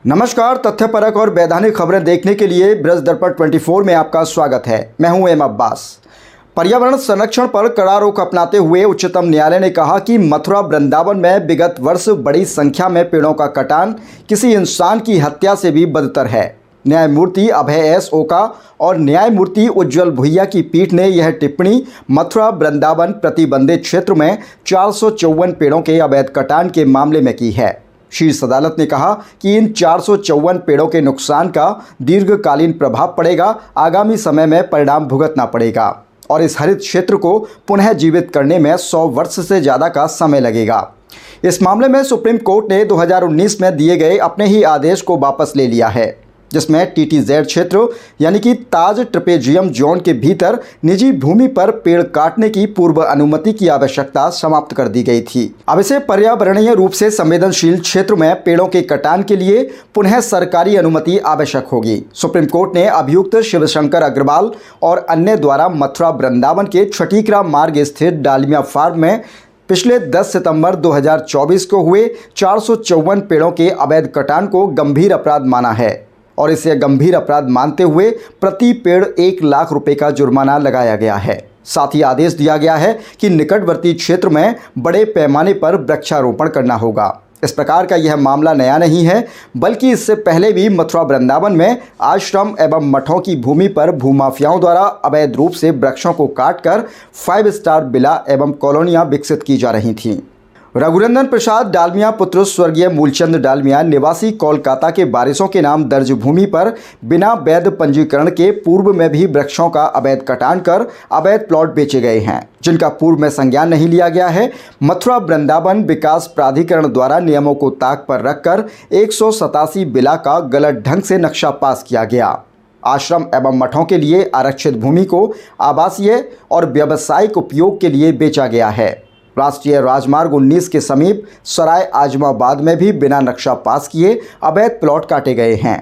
नमस्कार। तथ्यपरक और वैधानिक खबरें देखने के लिए ब्रज दर्पण 24 में आपका स्वागत है। मैं हूं एम अब्बास। पर्यावरण संरक्षण पर कड़ा रुख अपनाते हुए उच्चतम न्यायालय ने कहा कि मथुरा वृंदावन में विगत वर्ष बड़ी संख्या में पेड़ों का कटान किसी इंसान की हत्या से भी बदतर है। न्यायमूर्ति अभय एस ओका और न्यायमूर्ति उज्ज्वल भुइया की पीठ ने यह टिप्पणी मथुरा वृंदावन प्रतिबंधित क्षेत्र में 454 पेड़ों के अवैध कटान के मामले में की है। शीर्ष अदालत ने कहा कि इन 454 पेड़ों के नुकसान का दीर्घकालीन प्रभाव पड़ेगा, आगामी समय में परिणाम भुगतना पड़ेगा और इस हरित क्षेत्र को पुनः जीवित करने में 100 वर्ष से ज़्यादा का समय लगेगा। इस मामले में सुप्रीम कोर्ट ने 2019 में दिए गए अपने ही आदेश को वापस ले लिया है, जिसमें TTZ क्षेत्र यानी कि ताज ट्रपेजियम जोन के भीतर निजी भूमि पर पेड़ काटने की पूर्व अनुमति की आवश्यकता समाप्त कर दी गई थी। अब इसे पर्यावरणीय रूप से संवेदनशील क्षेत्र में पेड़ों के कटान के लिए पुनः सरकारी अनुमति आवश्यक होगी। सुप्रीम कोर्ट ने अभियुक्त शिवशंकर अग्रवाल और अन्य द्वारा मथुरा वृंदावन के छठीकरा मार्ग स्थित डालमिया फार्म में पिछले 10 सितंबर 2024 को हुए 454 पेड़ों के अवैध कटान को गंभीर अपराध माना है और इसे गंभीर अपराध मानते हुए प्रति पेड़ 1 लाख रुपए का जुर्माना लगाया गया है। साथ ही आदेश दिया गया है कि निकटवर्ती क्षेत्र में बड़े पैमाने पर वृक्षारोपण करना होगा। इस प्रकार का यह मामला नया नहीं है, बल्कि इससे पहले भी मथुरा वृंदावन में आश्रम एवं मठों की भूमि पर भूमाफियाओं द्वारा अवैध रूप से वृक्षों को काटकर 5 स्टार विला एवं कॉलोनियां विकसित की जा रही थीं। रघुनंदन प्रसाद डालमिया पुत्र स्वर्गीय मूलचंद डालमिया निवासी कोलकाता के बारिशों के नाम दर्ज भूमि पर बिना वैध पंजीकरण के पूर्व में भी वृक्षों का अवैध कटान कर अवैध प्लॉट बेचे गए हैं, जिनका पूर्व में संज्ञान नहीं लिया गया है। मथुरा वृंदावन विकास प्राधिकरण द्वारा नियमों को ताक पर रखकर 187 विला का गलत ढंग से नक्शा पास किया गया। आश्रम एवं मठों के लिए आरक्षित भूमि को आवासीय और व्यावसायिक उपयोग के लिए बेचा गया है। राष्ट्रीय राजमार्ग 19 के समीप सराय आजमाबाद में भी बिना नक्शा पास किए अवैध प्लॉट काटे गए हैं।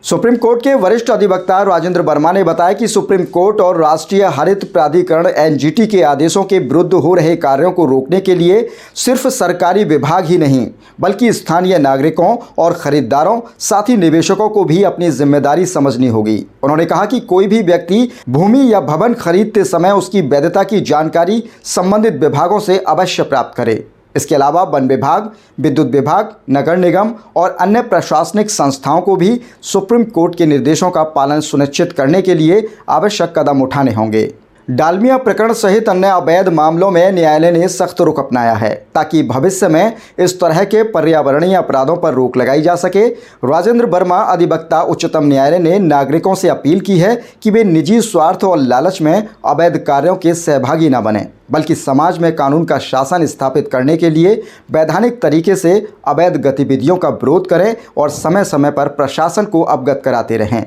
सुप्रीम कोर्ट के वरिष्ठ अधिवक्ता राजेंद्र वर्मा ने बताया कि सुप्रीम कोर्ट और राष्ट्रीय हरित प्राधिकरण NGT के आदेशों के विरुद्ध हो रहे कार्यों को रोकने के लिए सिर्फ सरकारी विभाग ही नहीं, बल्कि स्थानीय नागरिकों और खरीदारों साथ ही निवेशकों को भी अपनी जिम्मेदारी समझनी होगी। उन्होंने कहा कि कोई भी व्यक्ति भूमि या भवन खरीदते समय उसकी वैधता की जानकारी संबंधित विभागों से अवश्य प्राप्त करे। इसके अलावा वन विभाग, विद्युत विभाग, नगर निगम और अन्य प्रशासनिक संस्थाओं को भी सुप्रीम कोर्ट के निर्देशों का पालन सुनिश्चित करने के लिए आवश्यक कदम उठाने होंगे। डालमिया प्रकरण सहित अन्य अवैध मामलों में न्यायालय ने सख्त रुख अपनाया है, ताकि भविष्य में इस तरह के पर्यावरणीय अपराधों पर रोक लगाई जा सके। राजेंद्र वर्मा अधिवक्ता उच्चतम न्यायालय ने नागरिकों से अपील की है कि वे निजी स्वार्थ और लालच में अवैध कार्यों के सहभागी न बने, बल्कि समाज में कानून का शासन स्थापित करने के लिए वैधानिक तरीके से अवैध गतिविधियों का विरोध करें और समय समय पर प्रशासन को अवगत कराते रहें।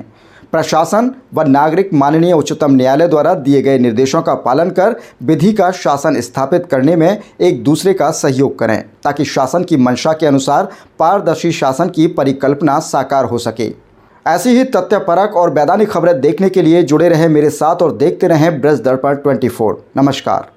प्रशासन व नागरिक माननीय उच्चतम न्यायालय द्वारा दिए गए निर्देशों का पालन कर विधि का शासन स्थापित करने में एक दूसरे का सहयोग करें, ताकि शासन की मंशा के अनुसार पारदर्शी शासन की परिकल्पना साकार हो सके। ऐसी ही तथ्यपरक और वैधानिक खबरें देखने के लिए जुड़े रहें मेरे साथ और देखते रहें ब्रज दर्पण 24। नमस्कार।